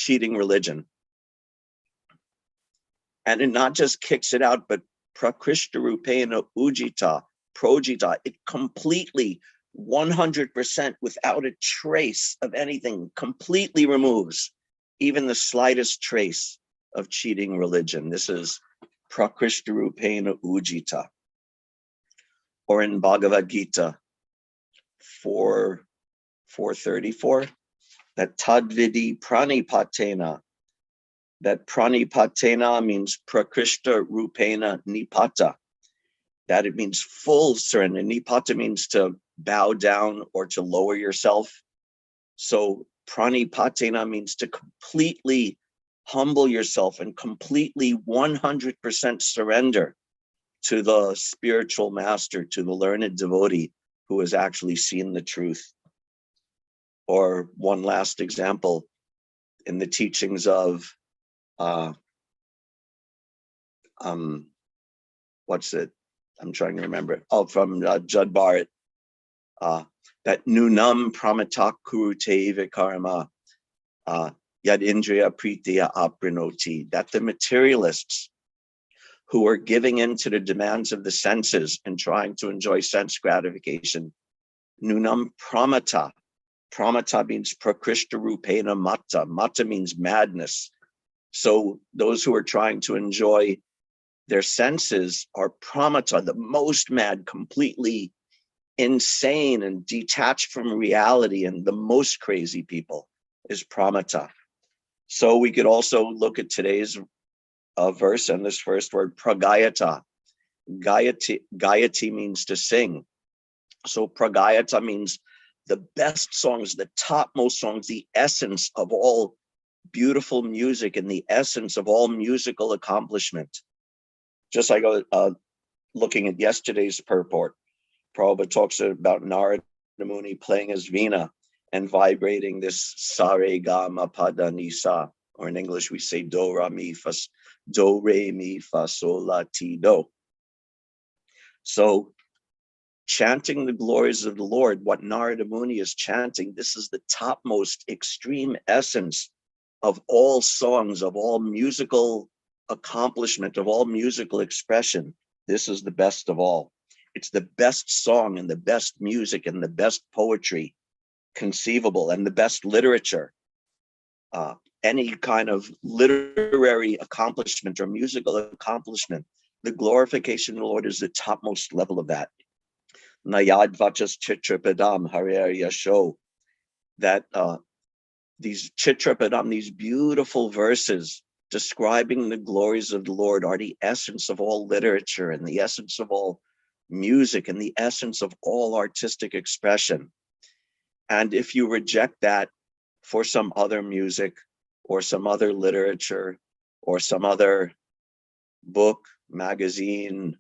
cheating religion. And it not just kicks it out, but prakrishta rupena ujita, projita, it completely, 100% without a trace of anything, completely removes even the slightest trace of cheating religion. This is prakrishta rupena ujita. Or in Bhagavad Gita 4:34, that tadvidi pranipatena, that pranipatena means prakrishta rupena nipata, that it means full surrender. Nipata means to bow down or to lower yourself. So pranipatena means to completely humble yourself and completely 100% surrender to the spiritual master, to the learned devotee who has actually seen the truth. Or one last example, in the teachings of what's it? I'm trying to remember. Oh, from Judd Barrett, that nunam pramatak kurute vikarma yad indriya pritiya aprinoti, that the materialists who are giving in to the demands of the senses and trying to enjoy sense gratification, nunam pramata. Pramata means prakrishta rupena mata. Mata means madness. So those who are trying to enjoy their senses are pramata, the most mad, completely insane and detached from reality, and the most crazy people is pramata. So we could also look at today's verse and this first word, pragayata. Gayati means to sing. So pragayata means the best songs, the topmost songs, the essence of all beautiful music and the essence of all musical accomplishment. Just like looking at yesterday's purport, Prabhupada talks about Narada Muni playing his veena and vibrating this sare ga ma pa da ni sa, or in English we say do ra mi fa, do re mi fa sol la ti do. So chanting the glories of the Lord, what Narada Muni is chanting, this is the topmost extreme essence of all songs, of all musical accomplishment, of all musical expression. This is the best of all. It's the best song and the best music and the best poetry conceivable and the best literature. Any kind of literary accomplishment or musical accomplishment, the glorification of the Lord is the topmost level of that. Nayad Vachas Chitrapadam Acarya show that these Chitrapadam, these beautiful verses describing the glories of the Lord, are the essence of all literature and the essence of all music and the essence of all artistic expression. And if you reject that for some other music or some other literature or some other book, magazine,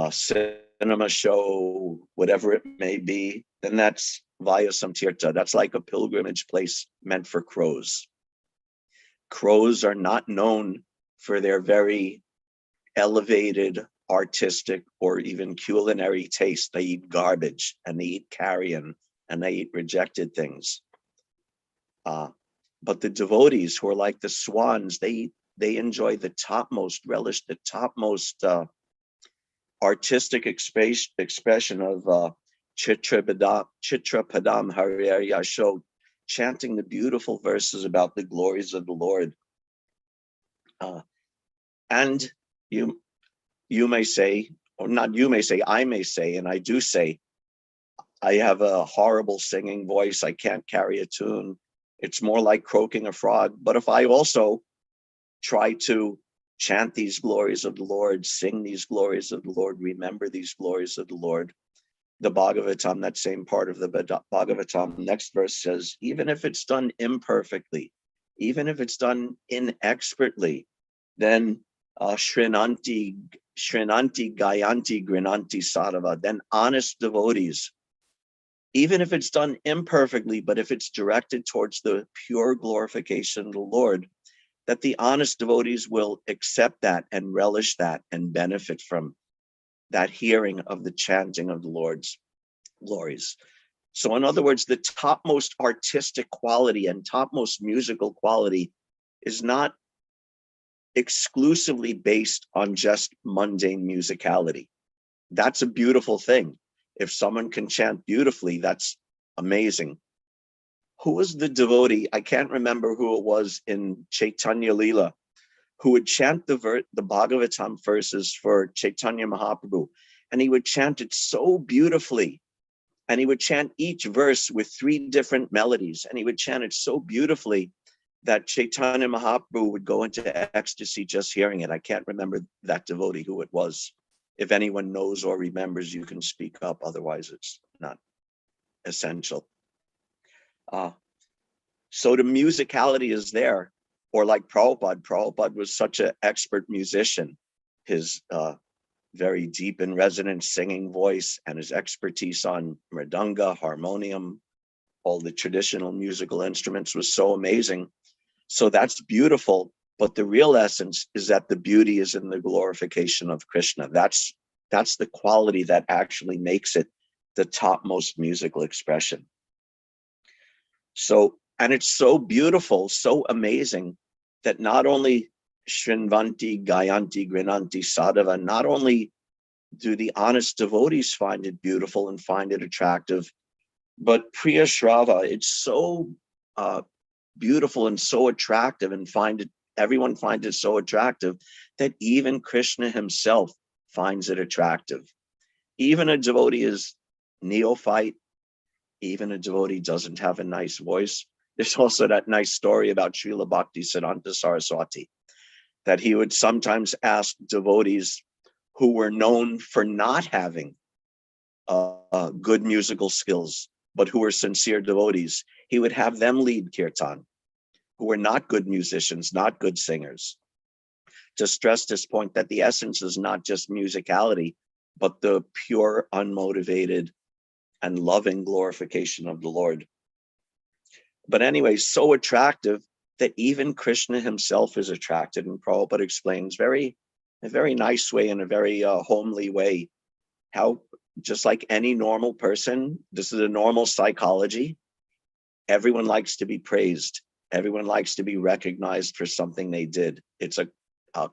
cinema show, whatever it may be, then that's via samtirtha. That's like a pilgrimage place meant for crows. Crows are not known for their very elevated artistic or even culinary taste. They eat garbage and they eat carrion and they eat rejected things. But the devotees who are like the swans, they enjoy the topmost relish, the topmost artistic expression of Chitrapadam Acarya show, chanting the beautiful verses about the glories of the Lord. And you may say, or not you may say, I may say, and I do say, I have a horrible singing voice. I can't carry a tune. It's more like croaking a frog. But if I also try to chant these glories of the Lord, sing these glories of the Lord, remember these glories of the Lord, the Bhagavatam, that same part of the Bhagavatam, next verse says, even if it's done imperfectly, even if it's done inexpertly, then Shrinanti Gayanti Grinanti Sadhava, then honest devotees, even if it's done imperfectly, but if it's directed towards the pure glorification of the Lord, that the honest devotees will accept that and relish that and benefit from that hearing of the chanting of the Lord's glories. So in other words, the topmost artistic quality and topmost musical quality is not exclusively based on just mundane musicality. That's a beautiful thing. If someone can chant beautifully, that's amazing. Who was the devotee? I can't remember who it was in Chaitanya Leela, who would chant the Bhagavatam verses for Chaitanya Mahaprabhu, and he would chant it so beautifully. And he would chant each verse with 3 different melodies, and he would chant it so beautifully that Chaitanya Mahaprabhu would go into ecstasy just hearing it. I can't remember that devotee who it was. If anyone knows or remembers, you can speak up. Otherwise, it's not essential. So the musicality is there. Or like Prabhupada was such an expert musician. His very deep and resonant singing voice and his expertise on mridanga, harmonium, all the traditional musical instruments was so amazing. So that's beautiful. But the real essence is that the beauty is in the glorification of Krishna. That's the quality that actually makes it the topmost musical expression. So, and it's so beautiful, so amazing that not only Shrinvanti, Gayanti, Grinanti, Sadhava, not only do the honest devotees find it beautiful and find it attractive, but Priya Shrava, it's so beautiful and so attractive, and everyone finds it so attractive that even Krishna himself finds it attractive. Even a devotee is neophyte, even a devotee doesn't have a nice voice. There's also that nice story about Srila Bhakti Siddhanta Saraswati, that he would sometimes ask devotees who were known for not having good musical skills, but who were sincere devotees. He would have them lead kirtan, who were not good musicians, not good singers, to stress this point that the essence is not just musicality, but the pure, unmotivated, and loving glorification of the Lord. But anyway, so attractive that even Krishna himself is attracted. And Prabhupada explains a very nice way, in a very homely way, how just like any normal person, this is a normal psychology. Everyone likes to be praised. Everyone likes to be recognized for something they did. It's a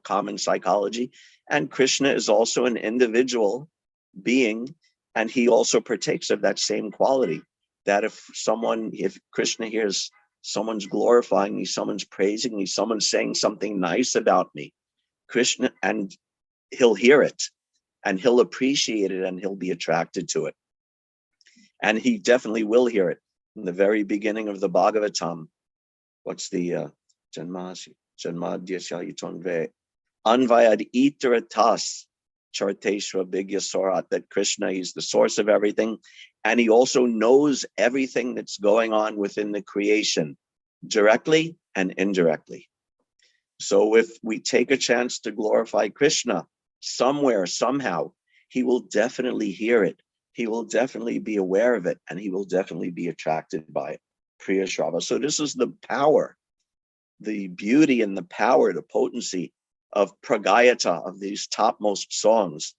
common psychology. And Krishna is also an individual being, and he also partakes of that same quality. That if Krishna hears someone's glorifying me, someone's praising me, someone's saying something nice about me, Krishna, and he'll hear it, and he'll appreciate it, and he'll be attracted to it. And he definitely will hear it. In the very beginning of the Bhagavatam, what's the Janmadya Shayitonve Anvayad Itaratas Charteshra Bigyasorat, that Krishna is the source of everything, and he also knows everything that's going on within the creation, directly and indirectly. So if we take a chance to glorify Krishna somewhere, somehow, he will definitely hear it. He will definitely be aware of it, and he will definitely be attracted by it. Priya Shrava. So this is the power, the beauty and the power, the potency of Pragayata, of these topmost songs,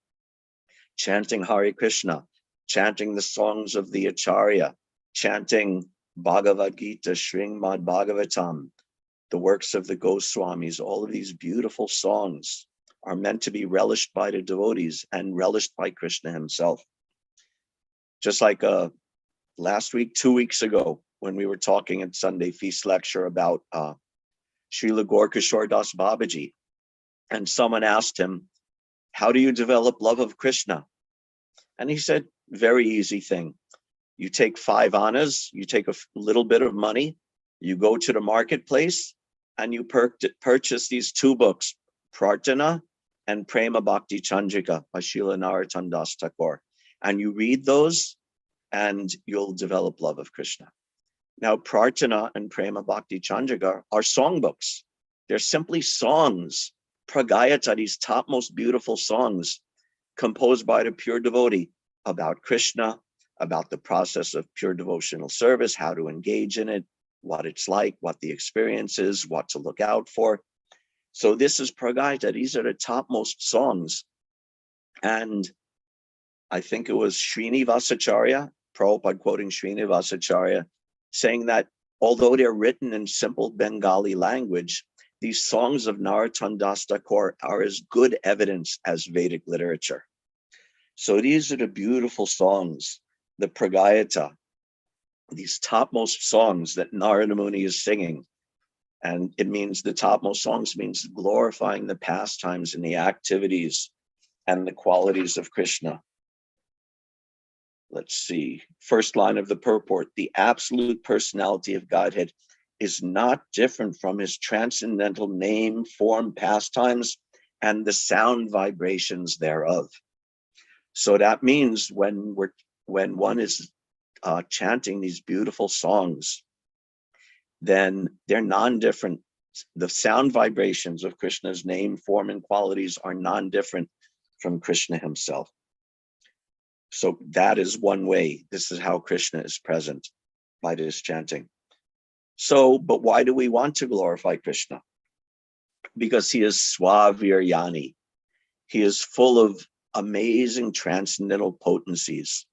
chanting Hare Krishna, chanting the songs of the Acarya, chanting Bhagavad Gita, Srimad Bhagavatam, the works of the Goswamis. All of these beautiful songs are meant to be relished by the devotees and relished by Krishna himself. Just like last week, 2 weeks ago, when we were talking at Sunday Feast Lecture about Srila Gaurkishore Das Babaji, and someone asked him, how do you develop love of Krishna? And he said, very easy thing. You take 5 annas, you take a little bit of money, you go to the marketplace, and you purchase these 2 books, Prarthana and Prema Bhakti Chandrika by Srila Narottam Das Thakur. And you read those, and you'll develop love of Krishna. Now, Prarthana and Prema Bhakti Chandrika are songbooks. They're simply songs, Pragayata, these topmost beautiful songs composed by the pure devotee about Krishna, about the process of pure devotional service, how to engage in it, what it's like, what the experience is, what to look out for. So this is Pragayata. These are the topmost songs. And I think it was Srinivasacharya Prabhupada quoting Srinivasacharya, saying that although they're written in simple Bengali language, these songs of Narottam Das Thakur are as good evidence as Vedic literature. So these are the beautiful songs, the Pragayata, these topmost songs that Narada Muni is singing. And it means the topmost songs means glorifying the pastimes and the activities and the qualities of Krishna. Let's see. First line of the purport: the absolute personality of Godhead is not different from his transcendental name, form, pastimes, and the sound vibrations thereof. So that means when one is chanting these beautiful songs, then they're non-different. The sound vibrations of Krishna's name, form, and qualities are non-different from Krishna himself. So that is one way. This is how Krishna is present by this chanting. So, but why do we want to glorify Krishna? Because he is Swaviryani. He is full of amazing transcendental potencies.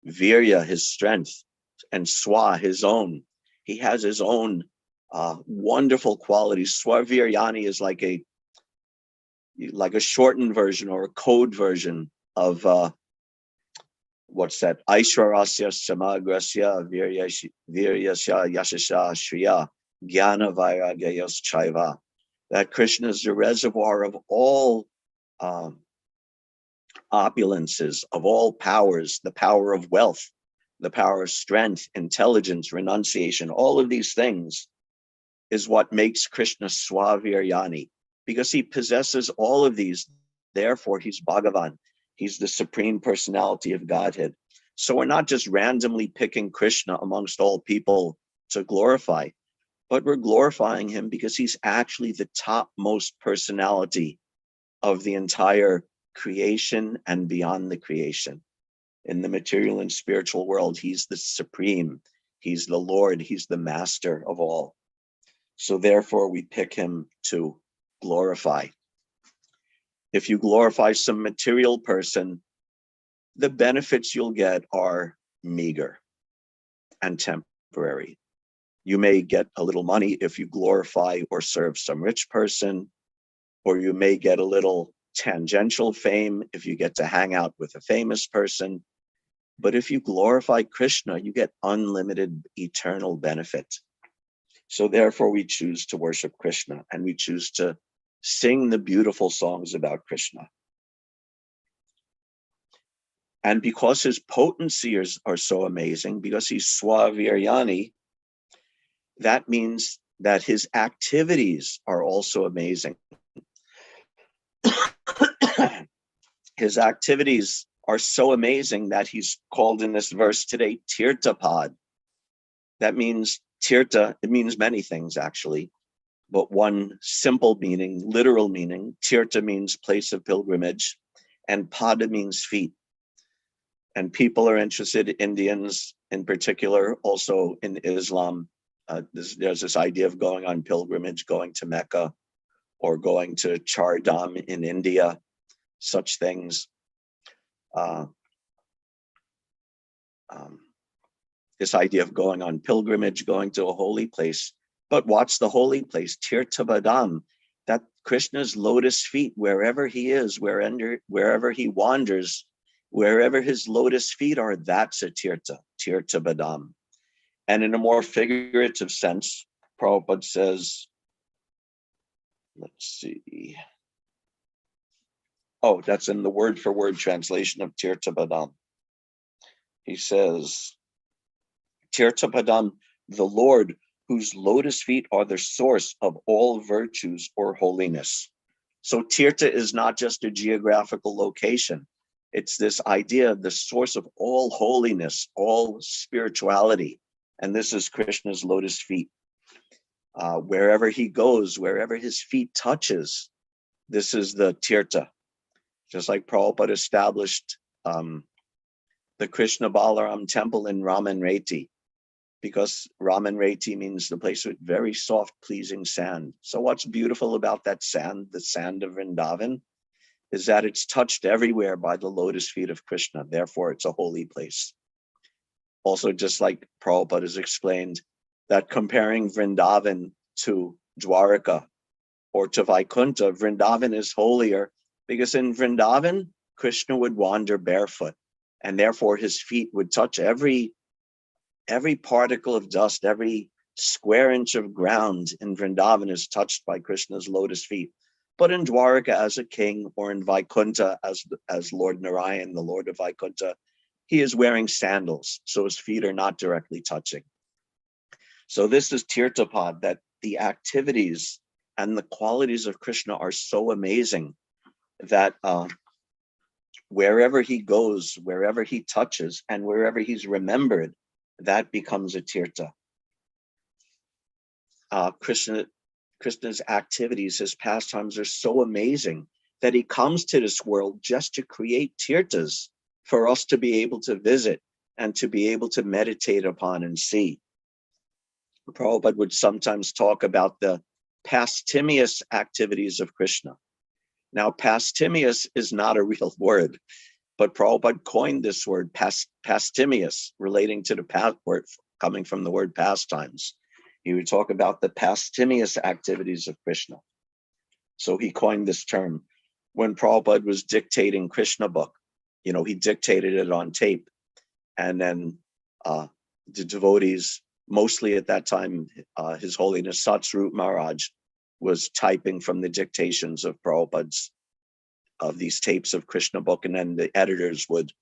Virya, his strength, and Swa, his own. He has his own wonderful qualities. Swaviryani is like a shortened version or a code version of what's that? Aishwarasya Samagrasya Viryasya Yashasha Shriya Jnana Vairagayos Chaiva. That Krishna is the reservoir of all opulences, of all powers, the power of wealth, the power of strength, intelligence, renunciation. All of these things is what makes Krishna Swaviryani, because he possesses all of these. Therefore, he's Bhagavan. He's the supreme personality of Godhead. So we're not just randomly picking Krishna amongst all people to glorify, but we're glorifying him because he's actually the topmost personality of the entire creation and beyond the creation. In the material and spiritual world, he's the supreme, he's the Lord, he's the master of all. So therefore, we pick him to glorify. If you glorify some material person, the benefits you'll get are meager and temporary. You may get a little money if you glorify or serve some rich person, or you may get a little tangential fame if you get to hang out with a famous person. But if you glorify Krishna, you get unlimited eternal benefit. So therefore, we choose to worship Krishna, and we choose to sing the beautiful songs about Krishna. And because his potencies are so amazing, because he's Swaviryani, that means that his activities are also amazing. His activities are so amazing that he's called in this verse today Tirthapad. That means Tirtha, it means many things actually, but one simple meaning, literal meaning, Tirtha means place of pilgrimage, and Pada means feet. And people are interested, Indians in particular, also in Islam. There's this idea of going on pilgrimage, going to Mecca, or going to Char Dham in India, such things. This idea of going on pilgrimage, going to a holy place. But what's the holy place? Tirthabadam, that Krishna's lotus feet, wherever he is, wherever he wanders, wherever his lotus feet are, that's a Tirtha, Tirthabadam. And in a more figurative sense, Prabhupada says, let's see. Oh, that's in the word for word translation of Tirthabadam. He says, Tirthapadam, the Lord, whose lotus feet are the source of all virtues or holiness. So Tirtha is not just a geographical location. It's this idea of the source of all holiness, all spirituality. And this is Krishna's lotus feet. Wherever he goes, wherever his feet touches, this is the Tirtha. Just like Prabhupada established the Krishna Balaram temple in Ramanreti, because Ramanreti means the place with very soft, pleasing sand. So what's beautiful about that sand, the sand of Vrindavan, is that it's touched everywhere by the lotus feet of Krishna. Therefore, it's a holy place. Also, just like Prabhupada has explained, that comparing Vrindavan to Dwaraka or to Vaikuntha, Vrindavan is holier because in Vrindavan, Krishna would wander barefoot, and therefore his feet would touch every particle of dust, every square inch of ground in Vrindavan is touched by Krishna's lotus feet. But in Dwaraka as a king, or in Vaikuntha as Lord Narayan, the Lord of Vaikuntha, he is wearing sandals, so his feet are not directly touching. So this is Tirthapad, that the activities and the qualities of Krishna are so amazing that wherever he goes, wherever he touches, and wherever he's remembered, that becomes a Tirtha. Krishna's activities, his pastimes are so amazing that he comes to this world just to create Tirthas for us to be able to visit and to be able to meditate upon and see. Prabhupada would sometimes talk about the pastimious activities of Krishna. Now, pastimious is not a real word, but Prabhupada coined this word, pastimious, relating to the word coming from the word pastimes. He would talk about the pastimious activities of Krishna. So he coined this term. When Prabhupada was dictating Krishna book, he dictated it on tape. And then the devotees, mostly at that time, His Holiness Satsvarup Maharaj was typing from the dictations of Prabhupada's, of these tapes of Krishna book, and then the editors would,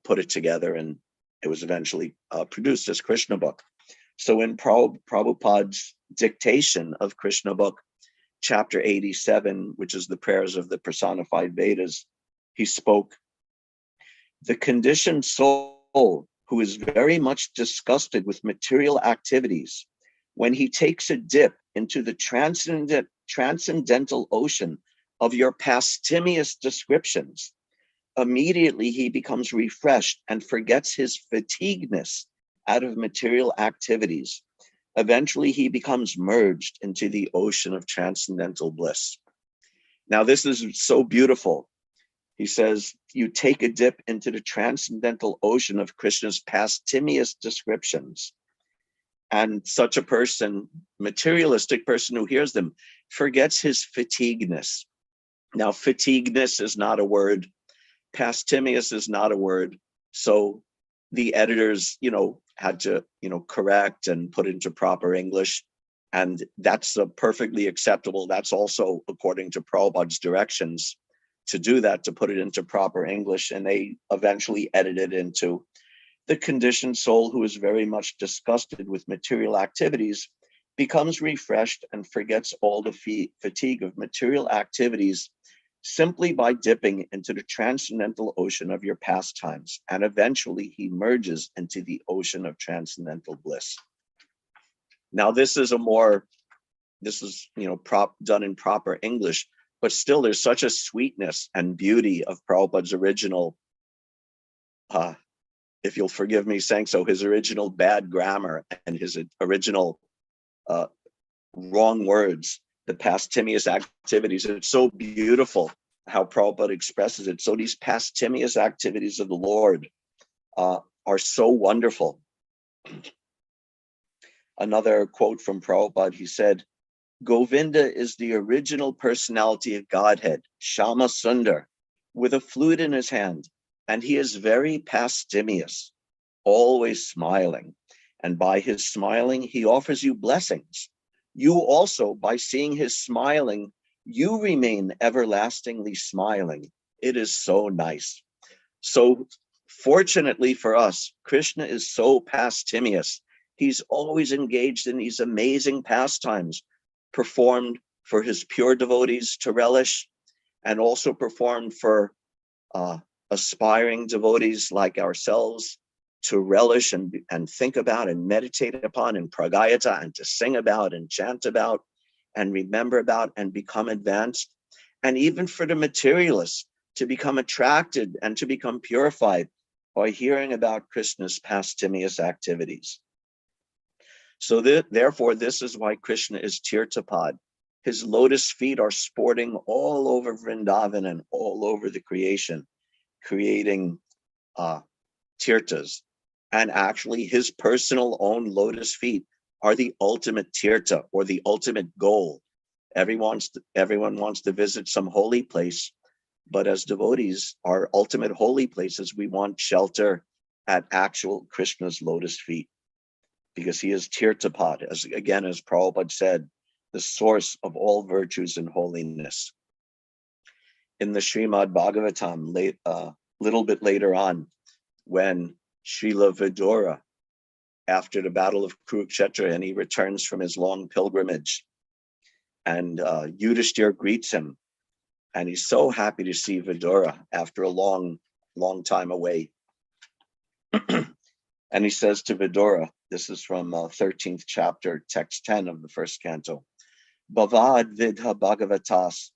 put it together, and it was eventually produced as Krishna book. So in Prabhupada's dictation of Krishna book, chapter 87, which is the prayers of the personified Vedas, he spoke, "The conditioned soul who is very much disgusted with material activities, when he takes a dip into the transcendental ocean of your pastimious descriptions, immediately he becomes refreshed and forgets his fatigueness out of material activities. Eventually he becomes merged into the ocean of transcendental bliss." Now this is so beautiful. He says, you take a dip into the transcendental ocean of Krishna's pastimious descriptions, and such a person, materialistic person who hears them, forgets his fatigueness. Now, fatigueness is not a word. Pastimious is not a word. So the editors, had to, correct and put into proper English. And that's perfectly acceptable. That's also according to Prabhupada's directions to do that, to put it into proper English. And they eventually edited into, the conditioned soul who is very much disgusted with material activities becomes refreshed and forgets all the fatigue of material activities simply by dipping into the transcendental ocean of your pastimes, and eventually he merges into the ocean of transcendental bliss. Now this is done in proper English, but still there's such a sweetness and beauty of Prabhupada's original, if you'll forgive me saying so, his original bad grammar and his original wrong words, the pastimious activities. It's so beautiful how Prabhupada expresses it. So these pastimious activities of the Lord are so wonderful. Another quote from Prabhupada, he said, Govinda is the original personality of Godhead, Shama Sundar, with a flute in his hand, and he is very pastimious, always smiling. And by his smiling, he offers you blessings. You also, by seeing his smiling, you remain everlastingly smiling. It is so nice. So fortunately for us, Krishna is so pastimious. He's always engaged in these amazing pastimes, performed for his pure devotees to relish, and also performed for aspiring devotees like ourselves to relish and think about and meditate upon and pragayata, and to sing about and chant about and remember about and become advanced. And even for the materialists to become attracted and to become purified by hearing about Krishna's pastimious activities. So therefore, this is why Krishna is Tirthapad. His lotus feet are sporting all over Vrindavan and all over the creation, creating tirthas. And actually his personal own lotus feet are the ultimate tirtha, or the ultimate goal. Everyone wants to visit some holy place, but as devotees, our ultimate holy places, we want shelter at actual Krishna's lotus feet, because he is tirthapad, as Prabhupada said, the source of all virtues and holiness. In the Srimad Bhagavatam, little bit later on, when Srila Vidura, after the battle of Kurukshetra, and he returns from his long pilgrimage, and Yudhishthira greets him, and he's so happy to see Vidura after a long time away. And he says to Vidura, this is from 13th chapter, text 10 of the first canto, Bhavad vidha bhagavatas,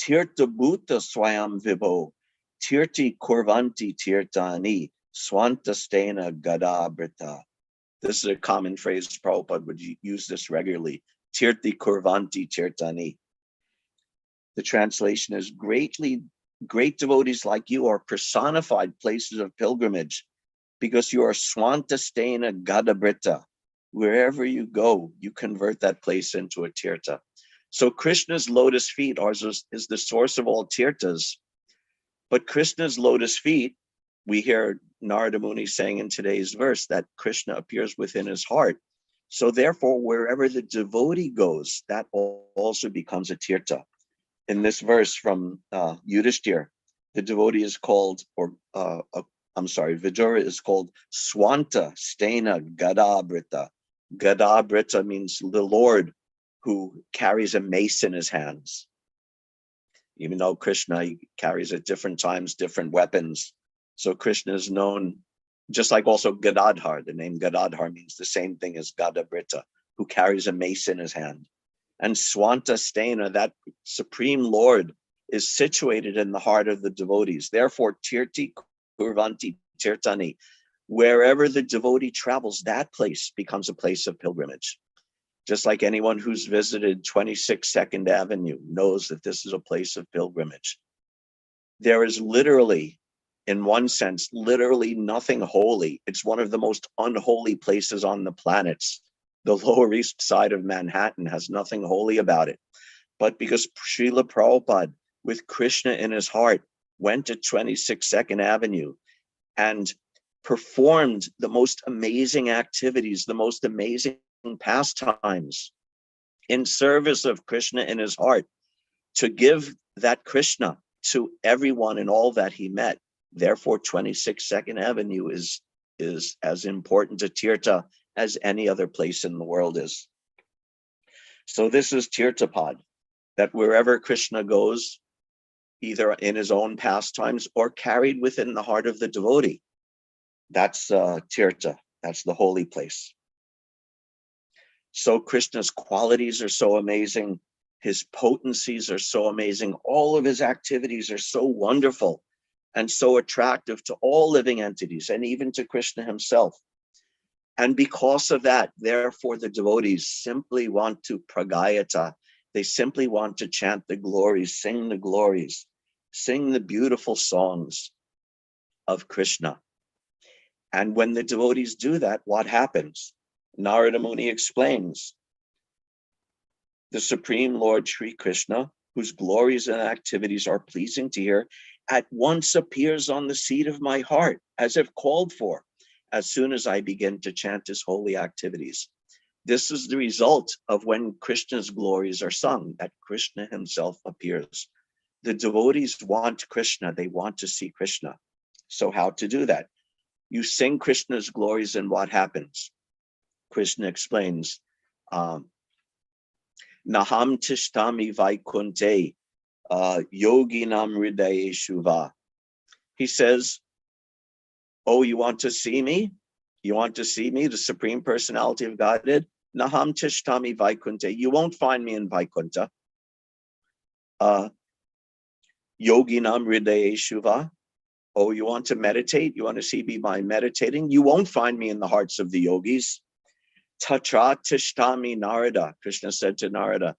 tirtha bhuta swayam vibho, tirti kurvanti tirtani, swanta stena gadabrita. This is a common phrase. Prabhupada would use this regularly. Tirti kurvanti tirtani. The translation is, great devotees like you are personified places of pilgrimage, because you are swanta stena gadabrita. Wherever you go, you convert that place into a tirtha. So Krishna's lotus feet is the source of all tirthas. But Krishna's lotus feet, we hear Narada Muni saying in today's verse that Krishna appears within his heart. So therefore, wherever the devotee goes, that also becomes a tirtha. In this verse from Yudhishthira, the devotee is called, Vidura is called Swanta Stena Gadabrita. Gadabrita means the Lord who carries a mace in his hands. Even though Krishna carries at different times different weapons. So Krishna is known, just like also Gadadhar. The name Gadadhar means the same thing as Gadabrita, who carries a mace in his hand. And Swanta Stena, that supreme Lord, is situated in the heart of the devotees. Therefore, Tirti Kurvanti Tirtani, wherever the devotee travels, that place becomes a place of pilgrimage. Just like anyone who's visited 26 Second Avenue knows that this is a place of pilgrimage. There is literally, in one sense, literally nothing holy. It's one of the most unholy places on the planet. The Lower East Side of Manhattan has nothing holy about it. But because Srila Prabhupada, with Krishna in his heart, went to 26 Second Avenue and performed the most amazing activities, the most amazing pastimes in service of Krishna in his heart, to give that Krishna to everyone and all that he met. Therefore, 26 Second Avenue is as important a tirtha as any other place in the world is. So this is tirthapad, that wherever Krishna goes, either in his own pastimes or carried within the heart of the devotee, that's tirtha, that's the holy place. So Krishna's qualities are so amazing, his potencies are so amazing, all of his activities are so wonderful and so attractive to all living entities, and even to Krishna himself. And because of that, therefore, the devotees simply want to pragayata. They simply want to chant the glories, sing the beautiful songs of Krishna. And when the devotees do that, what happens? Narada Muni explains, the Supreme Lord Sri Krishna, whose glories and activities are pleasing to hear, at once appears on the seat of my heart, as if called for, as soon as I begin to chant his holy activities. This is the result of when Krishna's glories are sung, that Krishna himself appears. The devotees want Krishna, they want to see Krishna. So how to do that? You sing Krishna's glories, and what happens? Krishna explains, Naham tishtami vaikunte yoginam hridaye shuva. He says, oh, you want to see me? You want to see me, the Supreme Personality of Godhead? Naham tishtami vaikunte. You won't find me in Vaikunta. Yoginam hridaye shuva. Oh, you want to meditate? You want to see me by meditating? You won't find me in the hearts of the yogis. Tatra tishtami Narada. Krishna said to Narada,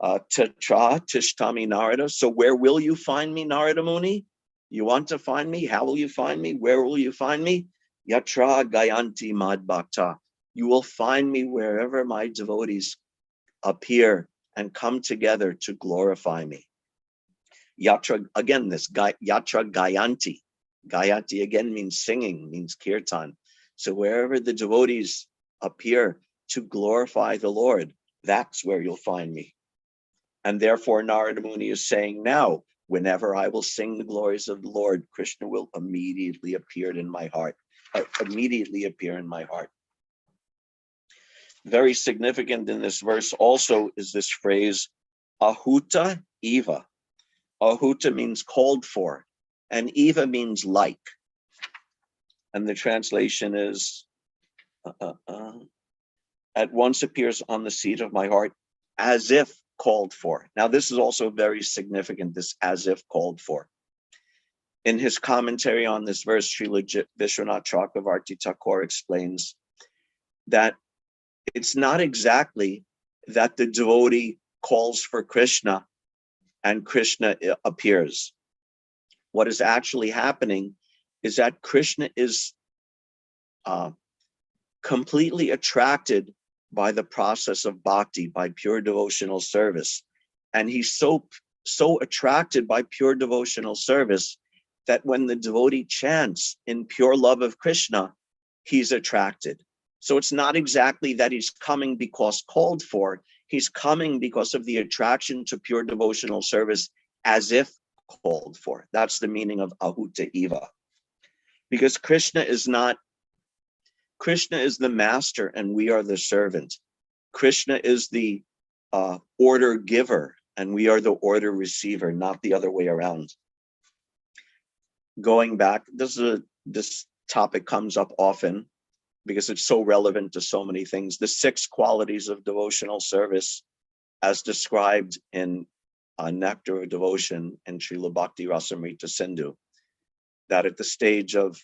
Tatra tishtami Narada. So where will you find me, Narada Muni? You want to find me? How will you find me? Where will you find me? Yatra Gayanti Mad Bhakta. You will find me wherever my devotees appear and come together to glorify me. Yatra, again, Yatra Gayanti. Gayanti again means singing, means kirtan. So wherever the devotees appear to glorify the Lord, that's where you'll find me. And therefore Narada Muni is saying now, whenever I will sing the glories of the Lord, Krishna will immediately appear in my heart. Very significant in this verse also is this phrase, ahuta eva. Ahuta means called for, and eva means like. And the translation is, at once appears on the seat of my heart as if called for. Now, this is also very significant, this as if called for. In his commentary on this verse, Srila Vishwanath Chakravarti Thakur explains that it's not exactly that the devotee calls for Krishna and Krishna appears. What is actually happening is that Krishna is completely attracted by the process of bhakti, by pure devotional service. And he's so attracted by pure devotional service that when the devotee chants in pure love of Krishna, he's attracted. So it's not exactly that he's coming because called for, he's coming because of the attraction to pure devotional service as if called for. That's the meaning of ahuta eva. Because Krishna is the master and we are the servant. Krishna is the order giver and we are the order receiver, not the other way around. Going back, this topic comes up often because it's so relevant to so many things. The 6 qualities of devotional service as described in Nectar of Devotion and Srila Bhakti Rasamrita Sindhu, that at the stage of,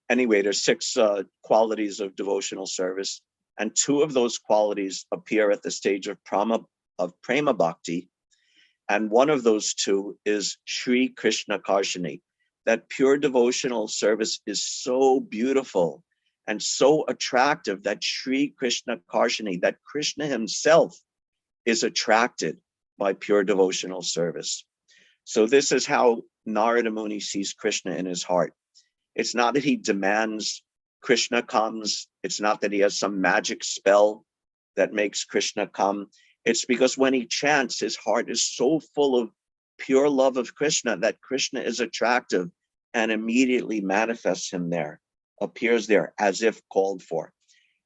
anyway, there's 6 qualities of devotional service, and 2 of those qualities appear at the stage of Prema Bhakti, and one of those 2 is Sri Krishna Karshani. That pure devotional service is so beautiful and so attractive that Sri Krishna Karshani, that Krishna himself is attracted by pure devotional service. So this is how Narada Muni sees Krishna in his heart. It's not that he demands Krishna comes. It's not that he has some magic spell that makes Krishna come. It's because when he chants, his heart is so full of pure love of Krishna that Krishna is attractive and immediately manifests him there, appears there as if called for.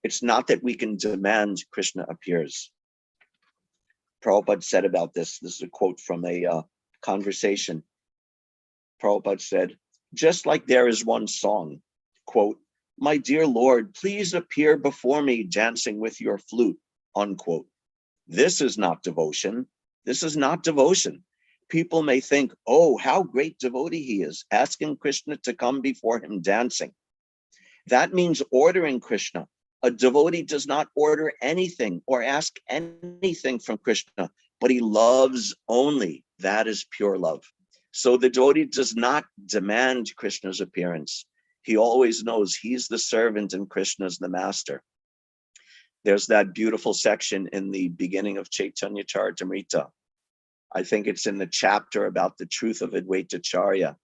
It's not that we can demand Krishna appears. Prabhupada said about this is a quote from a conversation. Prabhupada said, just like there is one song, quote, my dear Lord, please appear before me dancing with your flute, unquote. This is not devotion. This is not devotion. People may think, oh, how great devotee he is, asking Krishna to come before him dancing. That means ordering Krishna. A devotee does not order anything or ask anything from Krishna, but he loves only. That is pure love. So the devotee does not demand Krishna's appearance. He always knows he's the servant and Krishna's the master. There's that beautiful section in the beginning of Chaitanya Charitamrita. I think it's in the chapter about the truth of Advaita Charya.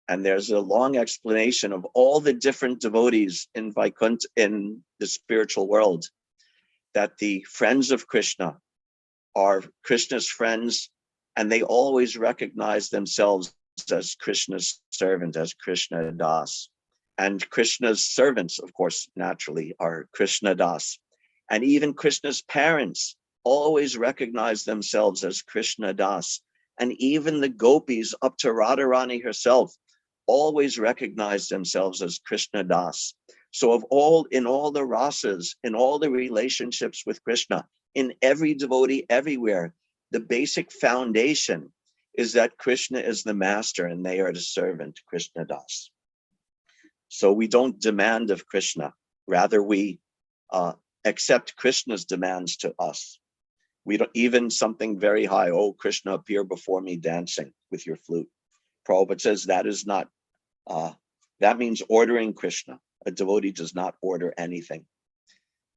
And there's a long explanation of all the different devotees in Vaikuntha, in the spiritual world, that the friends of Krishna are Krishna's friends, and they always recognize themselves as Krishna's servant, as Krishna Das. And Krishna's servants, of course, naturally, are Krishna Das. And even Krishna's parents always recognize themselves as Krishna Das. And even the gopis, up to Radharani herself, always recognize themselves as Krishna Das. So in all the rasas, in all the relationships with Krishna, in every devotee everywhere, the basic foundation is that Krishna is the master and they are the servant, Krishna Das. So we don't demand of Krishna, rather we accept Krishna's demands to us. We don't, even something very high, oh, Krishna, appear before me dancing with your flute. Prabhupada says that is not That means ordering Krishna. A devotee does not order anything.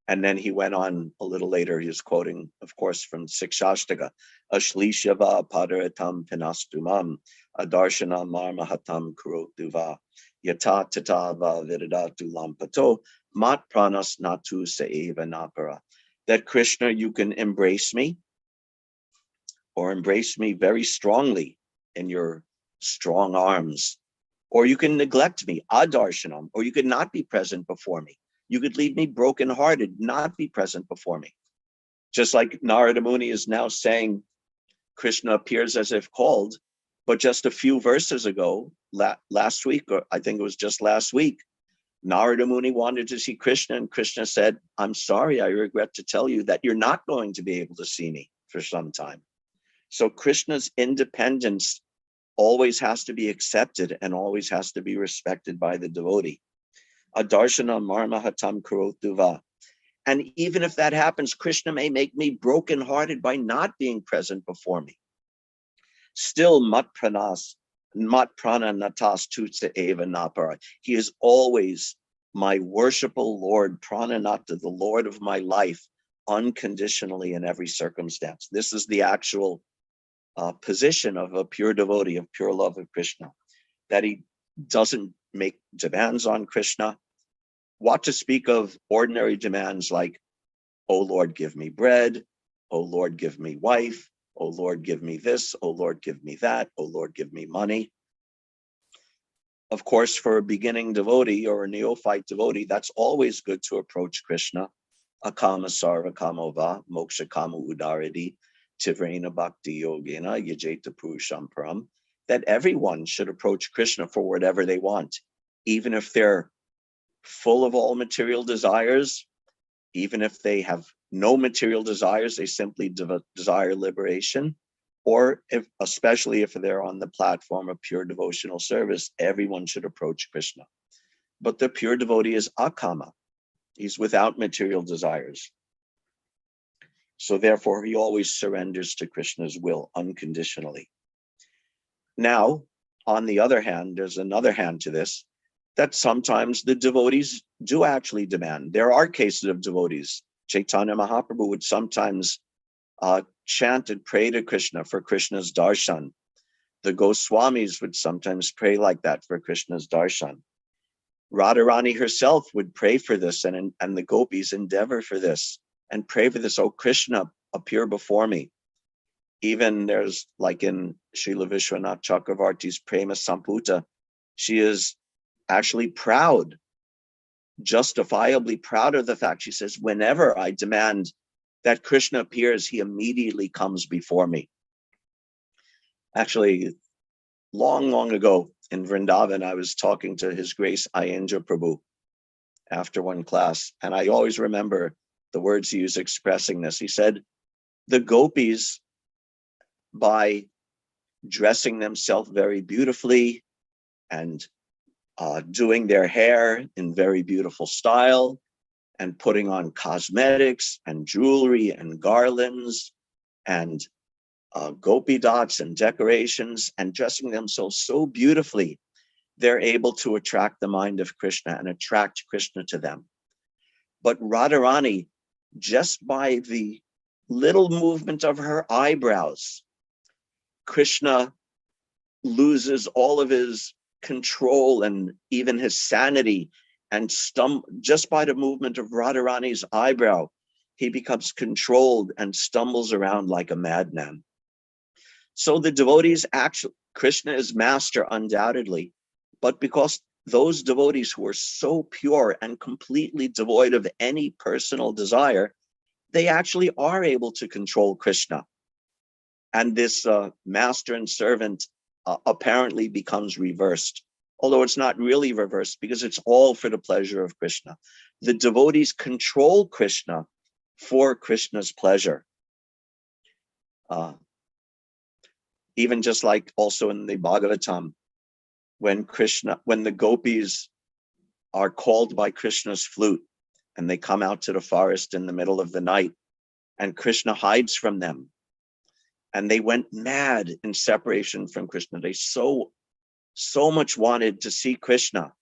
And then he went on a little later, he was quoting, of course, from Sikshashtaka, Ashlishava padaratam pinastumam, Adarshana marmahatam kurotuva, Yata tatava viridatu lampato, mat pranas natu seeva napara. That Krishna, you can embrace me, or embrace me very strongly in your strong arms, or you can neglect me, adarshanam, or you could not be present before me. You could leave me brokenhearted, not be present before me. Just like Narada Muni is now saying, Krishna appears as if called, but just a few verses ago, last week, or I think it was just last week, Narada Muni wanted to see Krishna, and Krishna said, I'm sorry, I regret to tell you that you're not going to be able to see me for some time. So Krishna's independence always has to be accepted and always has to be respected by the devotee. Adarshana marmahatam kurotuva. And even if that happens, Krishna may make me brokenhearted by not being present before me. Still, mat prana natas tutsa eva napara. He is always my worshipful Lord, prananata, the Lord of my life, unconditionally in every circumstance. This is the actual position of a pure devotee, of pure love of Krishna, that he doesn't make demands on Krishna. What to speak of ordinary demands like, oh Lord, give me bread, oh Lord, give me wife, oh Lord, give me this, oh Lord, give me that, oh Lord, give me money. Of course, for a beginning devotee or a neophyte devotee, that's always good to approach Krishna. Akama sarva kamova, moksha kama udaridi, tivrena bhakti yogena, yajeta purusham param. That everyone should approach Krishna for whatever they want, even if they're full of all material desires, even if they have no material desires, they simply desire liberation, or especially if they're on the platform of pure devotional service, everyone should approach Krishna. But the pure devotee is akama. He's without material desires. So therefore, he always surrenders to Krishna's will unconditionally. Now, on the other hand, there's another hand to this, that sometimes the devotees do actually demand. There are cases of devotees. Chaitanya Mahaprabhu would sometimes chant and pray to Krishna for Krishna's darshan. The Goswamis would sometimes pray like that for Krishna's darshan. Radharani herself would pray for this, and the gopis endeavor for this and pray for this. Oh, Krishna, appear before me. Even there's, like in Srila Vishwanath Chakravarti's Prema Samputa, she is actually proud, justifiably proud of the fact. She says, whenever I demand that Krishna appears, he immediately comes before me. Actually, long ago in Vrindavan, I was talking to His Grace Ayenja Prabhu after one class, and I always remember the words he was expressing this. He said, the gopis, by dressing themselves very beautifully and doing their hair in very beautiful style and putting on cosmetics and jewelry and garlands and gopi dots and decorations and dressing themselves so beautifully, they're able to attract the mind of Krishna and attract Krishna to them. But Radharani, just by the little movement of her eyebrows, Krishna loses all of his control and even his sanity, and just by the movement of Radharani's eyebrow, he becomes controlled and stumbles around like a madman. So the devotees, actually, Krishna is master undoubtedly, but because those devotees who are so pure and completely devoid of any personal desire, they actually are able to control Krishna. And this master and servant apparently becomes reversed, although it's not really reversed because it's all for the pleasure of Krishna. The devotees control Krishna for Krishna's pleasure. Even just like also in the Bhagavatam, when the gopis are called by Krishna's flute and they come out to the forest in the middle of the night and Krishna hides from them, and they went mad in separation from Krishna. They so much wanted to see Krishna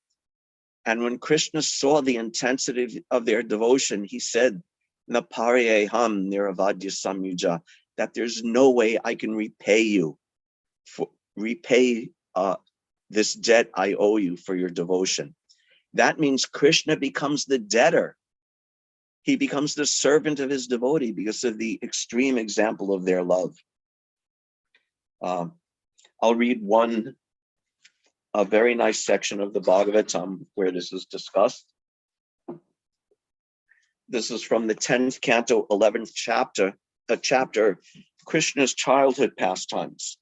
And when Krishna saw the intensity of their devotion, he said, Naparyeham niravadya samyuja, that there's no way I can repay you, repay this debt I owe you for your devotion. That means Krishna becomes the debtor. He becomes the servant of his devotee because of the extreme example of their love. I'll read a very nice section of the Bhagavatam where this is discussed. This is from the 10th canto, 11th chapter, Krishna's childhood pastimes.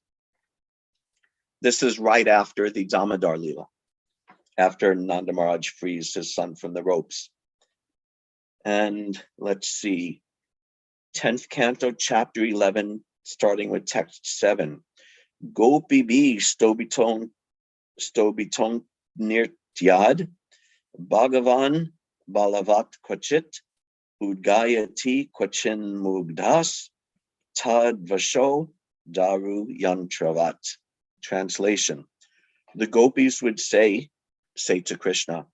This is right after the Damodar Leela, after Nanda Maharaj frees his son from the ropes. And let's see, 10th canto, chapter 11, starting with text 7. Gopi bi stobiton nirtyad, Bhagavan balavat kvachit, udgayati kvachin mugdas, tad vasho daru yantravat. Translation: the gopis would say to Krishna,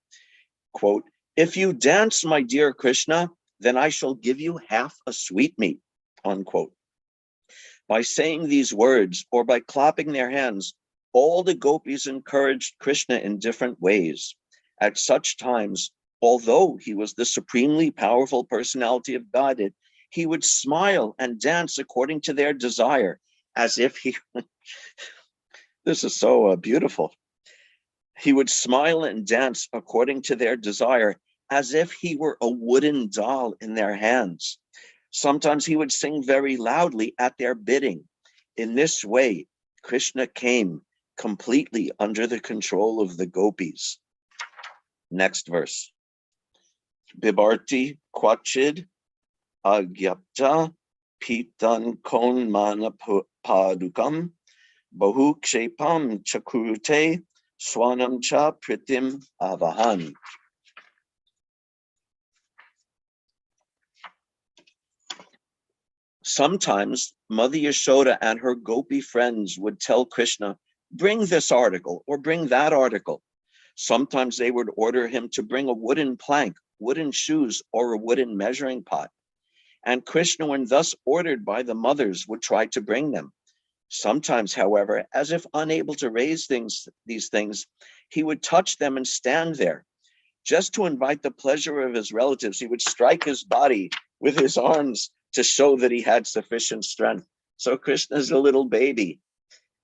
quote, if you dance, my dear Krishna, then I shall give you half a sweetmeat, unquote. By saying these words or by clapping their hands, all the gopis encouraged Krishna in different ways. At such times, although he was the supremely powerful personality of Godhead, he would smile and dance according to their desire, as if he, this is so beautiful. He would smile and dance according to their desire, as if he were a wooden doll in their hands. Sometimes he would sing very loudly at their bidding. In this way, Krishna came completely under the control of the gopis. Next verse. Bibarti kwachid agyapta pitan kon mana padukam bahu kshepam chakurute swanam cha pritim avahan. Sometimes Mother Yashoda and her gopi friends would tell Krishna, bring this article or bring that article. Sometimes they would order him to bring a wooden plank, wooden shoes, or a wooden measuring pot. And Krishna, when thus ordered by the mothers, would try to bring them. Sometimes, however, as if unable to raise these things, he would touch them and stand there. Just to invite the pleasure of his relatives, he would strike his body with his arms to show that he had sufficient strength. So Krishna is a little baby.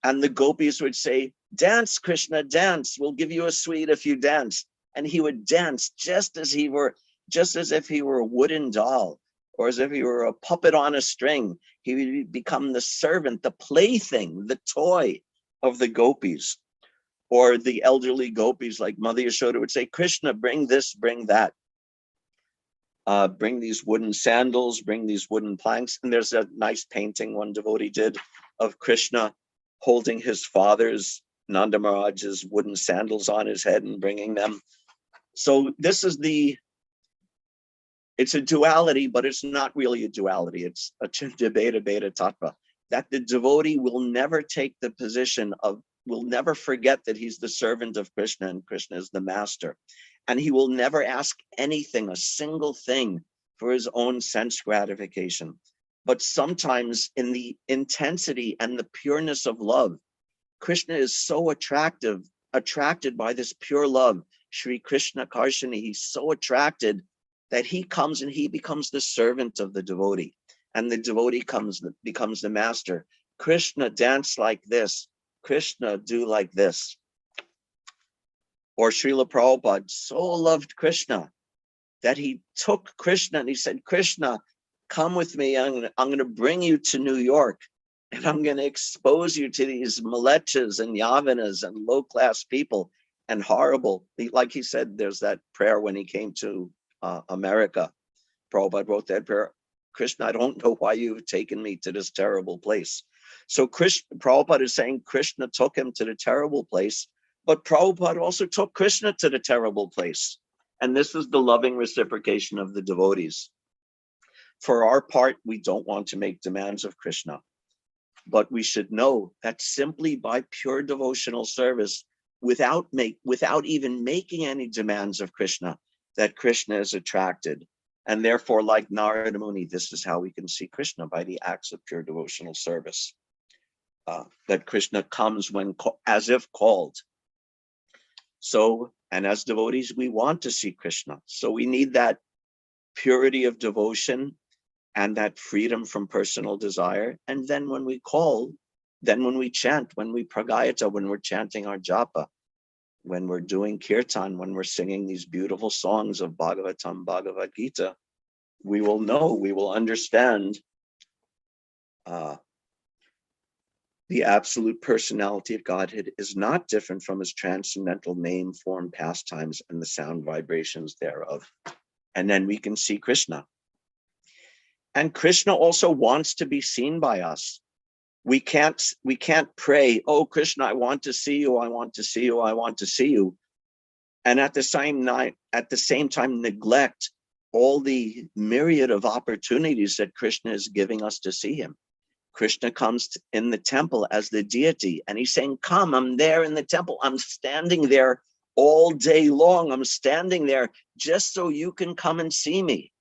And the gopis would say, dance, Krishna, dance. We'll give you a sweet if you dance. And he would dance just as if he were a wooden doll, or as if he were a puppet on a string. He would become the servant, the plaything, the toy of the gopis. Or the elderly gopis like Mother Yashoda would say, Krishna, bring this, bring that. Bring these wooden sandals, bring these wooden planks. And there's a nice painting one devotee did of Krishna holding his father's, Nanda Maharaj's wooden sandals on his head and bringing them. So this is it's a duality, but it's not really a duality. It's a beta tattva, that the devotee will never take the position of, will never forget that he's the servant of Krishna and Krishna is the master. And he will never ask anything, a single thing, for his own sense gratification. But sometimes in the intensity and the pureness of love, Krishna is so attracted by this pure love, Shri Krishna Karshani, he's so attracted that he comes and he becomes the servant of the devotee. And the devotee becomes the master. Krishna, dance like this. Krishna, do like this. Or Srila Prabhupada so loved Krishna that he took Krishna and he said, Krishna, come with me. I'm going to bring you to New York and I'm going to expose you to these malechas and yavanas and low-class people and horrible. Like he said, there's that prayer when he came to America. Prabhupada wrote that prayer. Krishna, I don't know why you've taken me to this terrible place. So Prabhupada is saying Krishna took him to the terrible place, but Prabhupada also took Krishna to the terrible place. And this is the loving reciprocation of the devotees. For our part, we don't want to make demands of Krishna, but we should know that simply by pure devotional service, without even making any demands of Krishna, that Krishna is attracted. And therefore, like Narada Muni, this is how we can see Krishna, by the acts of pure devotional service. That Krishna comes when as if called. So, and as devotees, we want to see Krishna. So we need that purity of devotion and that freedom from personal desire. And then when we call, then when we chant, when we pragayata, when we're chanting our japa, when we're doing kirtan, when we're singing these beautiful songs of Bhagavatam, Bhagavad Gita, we will know, we will understand the absolute personality of Godhead is not different from his transcendental name, form, pastimes, and the sound vibrations thereof. And then we can see Krishna. And Krishna also wants to be seen by us. We can't pray, oh Krishna, I want to see you, I want to see you, I want to see you. And at the same time neglect all the myriad of opportunities that Krishna is giving us to see him. Krishna comes in the temple as the deity, and he's saying, come, I'm there in the temple. I'm standing there all day long. I'm standing there just so you can come and see me.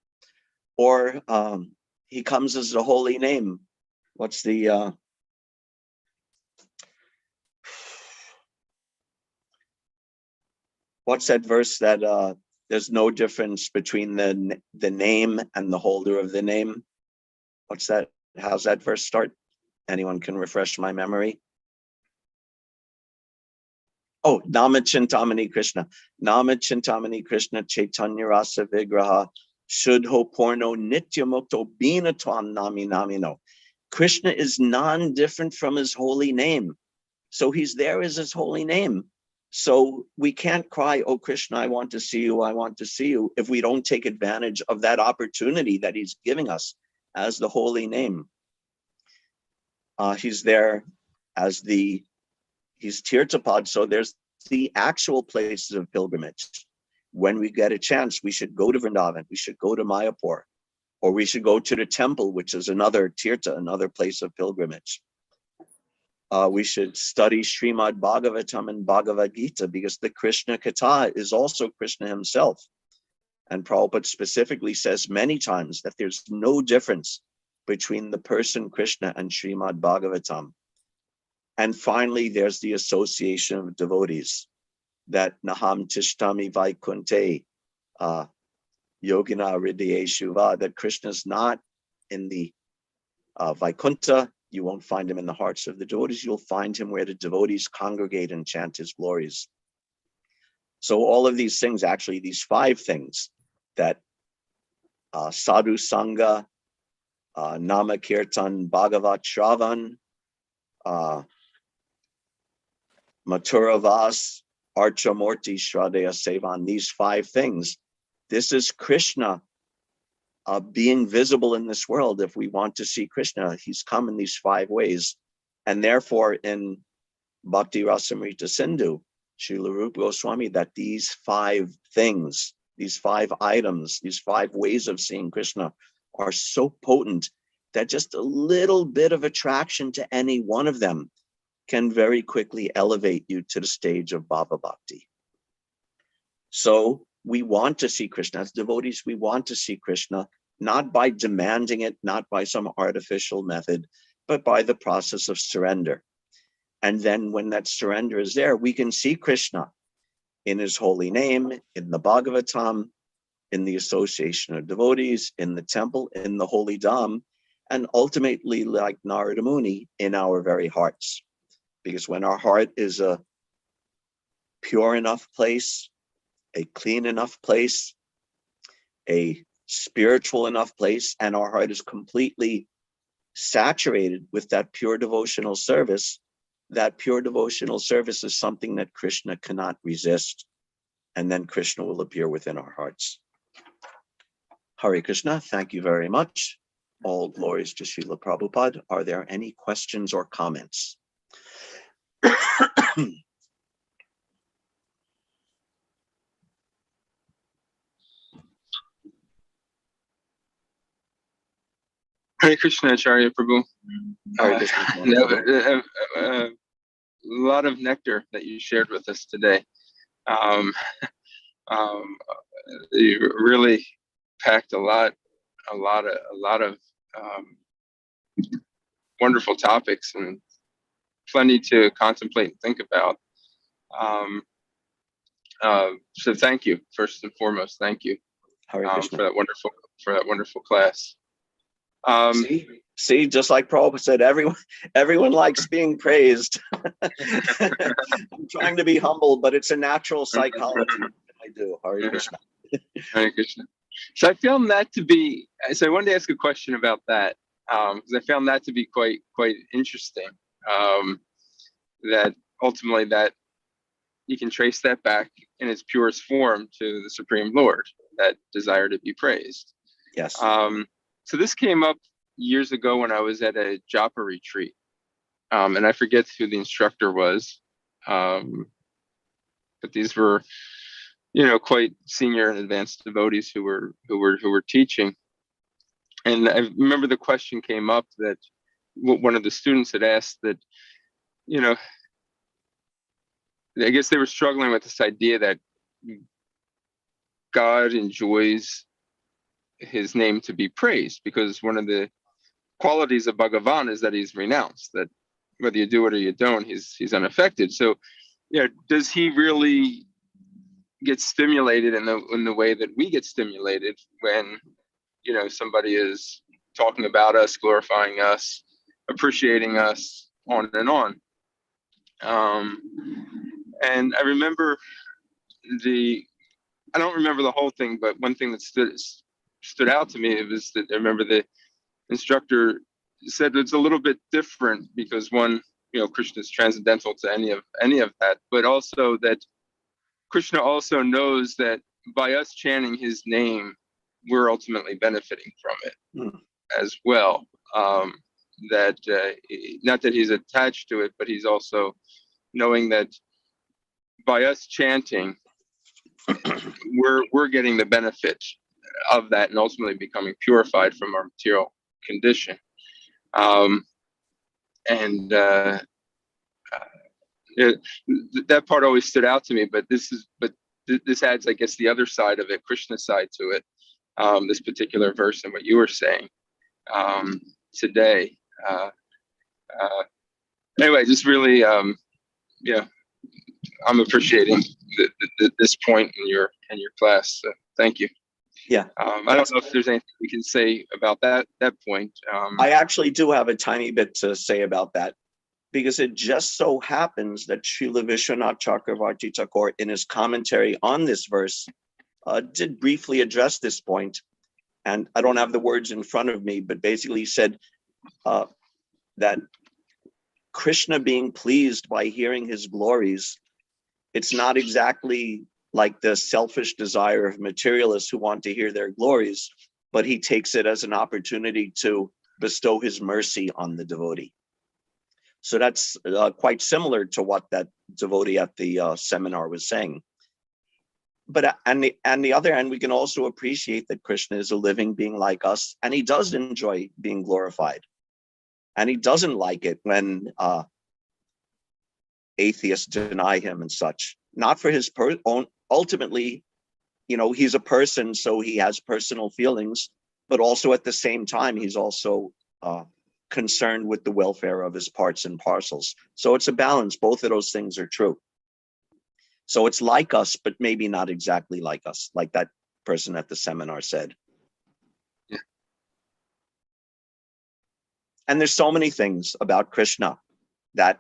Or he comes as the holy name. What's the what's that verse that there's no difference between the name and the holder of the name? What's that? How's that verse start? Anyone can refresh my memory? Oh, Nama Chintamani Krishna. Nama Chintamani Krishna Chaitanya Rasa Vigraha Shuddho Porno Nitya Mukto Bina Tvam Nami Namino. Krishna is non-different from his holy name. So he's there as his holy name. So we can't cry, oh Krishna, I want to see you, I want to see you, if we don't take advantage of that opportunity that he's giving us as the holy name. He's there as he's Tirthapad, so there's the actual places of pilgrimage. When we get a chance, we should go to Vrindavan, we should go to Mayapur, or we should go to the temple, which is another Tirtha, another place of pilgrimage. We should study Srimad Bhagavatam and Bhagavad Gita, because the Krishna Katha is also Krishna himself. And Prabhupada specifically says many times that there's no difference between the person Krishna and Srimad Bhagavatam. And finally, there's the association of devotees, that Naham Tishtami Vaikunte, Yogina Hridayeshuva, that Krishna's not in the Vaikuntha. You won't find him in the hearts of the devotees. You'll find him where the devotees congregate and chant his glories. So all of these things, actually these 5 things, that Sadhu Sangha, Nama Kirtan, Bhagavat Shravan, Mathura Vas, Archamurti, Shraddha Sevan, these 5 things, this is Krishna being visible in this world. If we want to see Krishna, he's come in these 5 ways. And therefore in Bhakti Rasamrita Sindhu, Srila Rupa Goswami, that these 5 things, these 5 items, these 5 ways of seeing Krishna are so potent that just a little bit of attraction to any one of them can very quickly elevate you to the stage of Bhava Bhakti. So we want to see Krishna. As devotees, we want to see Krishna, not by demanding it, not by some artificial method, but by the process of surrender. And then when that surrender is there, we can see Krishna in his holy name, in the Bhagavatam, in the association of devotees, in the temple, in the holy dham, and ultimately, like Narada Muni, in our very hearts. Because when our heart is a pure enough place, a clean enough place, a spiritual enough place, and our heart is completely saturated with that pure devotional service, that pure devotional service is something that Krishna cannot resist. And then Krishna will appear within our hearts. Hare Krishna, thank you very much. All glories to Srila Prabhupada. Are there any questions or comments? Hare Krishna, Acharya Prabhu. Hare Krishna, Prabhu. lot of nectar that you shared with us today. Um, you really packed a lot of wonderful topics and plenty to contemplate and think about. So thank you, first and foremost. Thank you for that wonderful class. See, just like Prabhu said, everyone likes being praised. I'm trying to be humble, but it's a natural psychology. I do. Hare Krishna. Hare Krishna. So I found that to be. So I wanted to ask a question about that, because I found that to be quite interesting. That ultimately that you can trace that back in its purest form to the Supreme Lord, that desire to be praised. Yes. So this came up years ago when I was at a japa retreat, and I forget who the instructor was, but these were, quite senior and advanced devotees who were teaching. And I remember the question came up that one of the students had asked that, I guess they were struggling with this idea that God enjoys his name to be praised, because one of the qualities of Bhagavan is that he's renounced, that whether you do it or you don't, he's unaffected. So, does he really get stimulated in the way that we get stimulated when, somebody is talking about us, glorifying us, appreciating us, on and on? And I remember I don't remember the whole thing, but one thing that stood out to me was that I remember the instructor said it's a little bit different, because one, Krishna is transcendental to any of that, but also that Krishna also knows that by us chanting his name, we're ultimately benefiting from it as well. That not that he's attached to it, but he's also knowing that by us chanting, we're getting the benefit of that and ultimately becoming purified from our material condition. That part always stood out to me, but this adds, I guess, the other side of it, Krishna's side to it, this particular verse and what you were saying today. Anyway, just really, I'm appreciating this point in your class. So thank you. Yeah. I don't know if there's anything we can say about that point. I actually do have a tiny bit to say about that, because it just so happens that Srila Vishwanath Chakravarti Thakur, in his commentary on this verse, did briefly address this point. And I don't have the words in front of me, but basically said that Krishna being pleased by hearing his glories, it's not exactly like the selfish desire of materialists who want to hear their glories, but he takes it as an opportunity to bestow his mercy on the devotee. So that's quite similar to what that devotee at the seminar was saying. But on the other hand, we can also appreciate that Krishna is a living being like us, and he does enjoy being glorified. And he doesn't like it when atheists deny him and such. Not for his own, ultimately, he's a person, so he has personal feelings, but also at the same time, he's also concerned with the welfare of his parts and parcels. So it's a balance. Both of those things are true. So it's like us, but maybe not exactly like us, like that person at the seminar said. Yeah. And there's so many things about Krishna that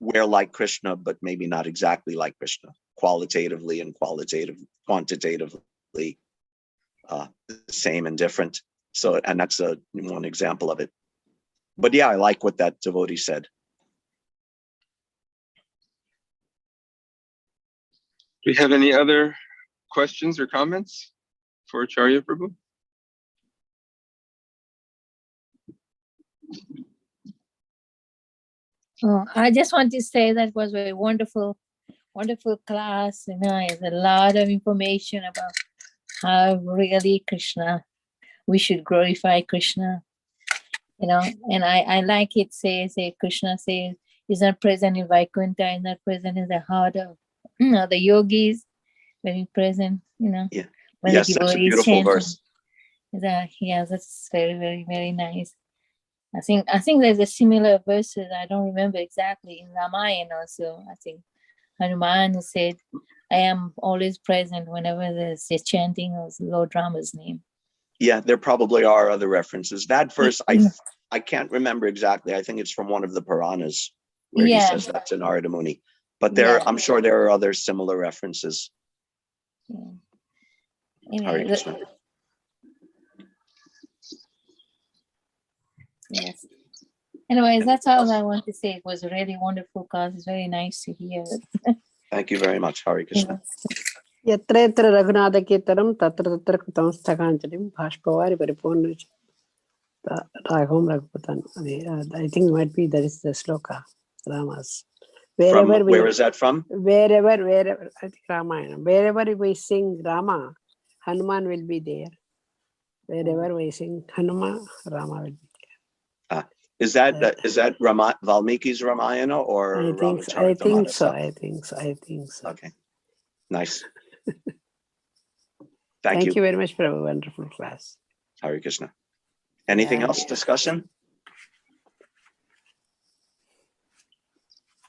we're like Krishna, but maybe not exactly like Krishna, qualitatively and quantitatively the same and different. So, and that's one example of it. But yeah, I like what that devotee said. Do we have any other questions or comments for Acharya Prabhu? Oh, I just want to say that was a wonderful class. It's a lot of information about how really we should glorify Krishna. And I like it says, Krishna says, is not present in Vaikuntha, is not present in the heart of the yogis, very present, when Yes, the that's a devotees beautiful chant. verse. Yeah, that's very, very, very nice. I think there's a similar verses. I don't remember exactly in Ramayana also. I think Hanuman said, "I am always present whenever there's a chanting of Lord Rama's name." Yeah, there probably are other references. That verse, I can't remember exactly. I think it's from one of the Puranas where he says that to Narada Muni. But I'm sure there are other similar references. Hare Krishna. Yes. Anyways, that's all I want to say. It was a really wonderful class. It's very nice to hear it. Thank you very much, Hare Krishna. यत्र यत्र रघुनाथकीर्तनं तत्र तत्र कृतं स्थकाञ्जलिं बाष्पवारि परिपूर्णं राघवं रघुपतम्. I think that is the sloka, Rama's. Where is that from? Wherever, I think Ramayana. Wherever we sing Rama, Hanuman will be there. Wherever we sing Hanuman, Rama will be there. Is that Valmiki's Ramayana or I think so. Okay, nice. Thank you. Thank you very much for a wonderful class. Hare Krishna. Anything else? Discussion?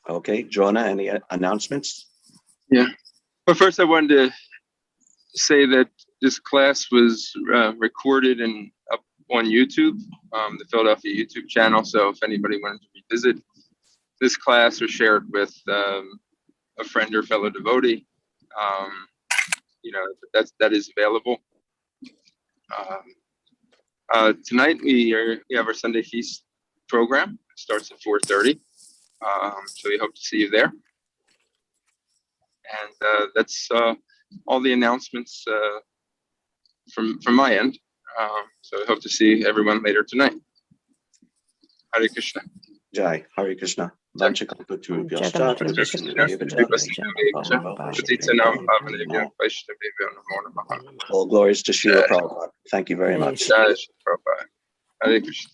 Okay, Jonah, any announcements? Yeah. But first I wanted to say that this class was recorded and up on YouTube, the Philadelphia YouTube channel. So if anybody wanted to revisit this class or share it with a friend or fellow devotee, that is available. Tonight we have our Sunday feast program. It starts at 4:30. So we hope to see you there. And that's all the announcements from my end. So I hope to see everyone later tonight. Hare Krishna. Jai, Hare Krishna. All glories to Srila Prabhupada. Thank you very much. Jai Shri Prabhupada. Hare Krishna.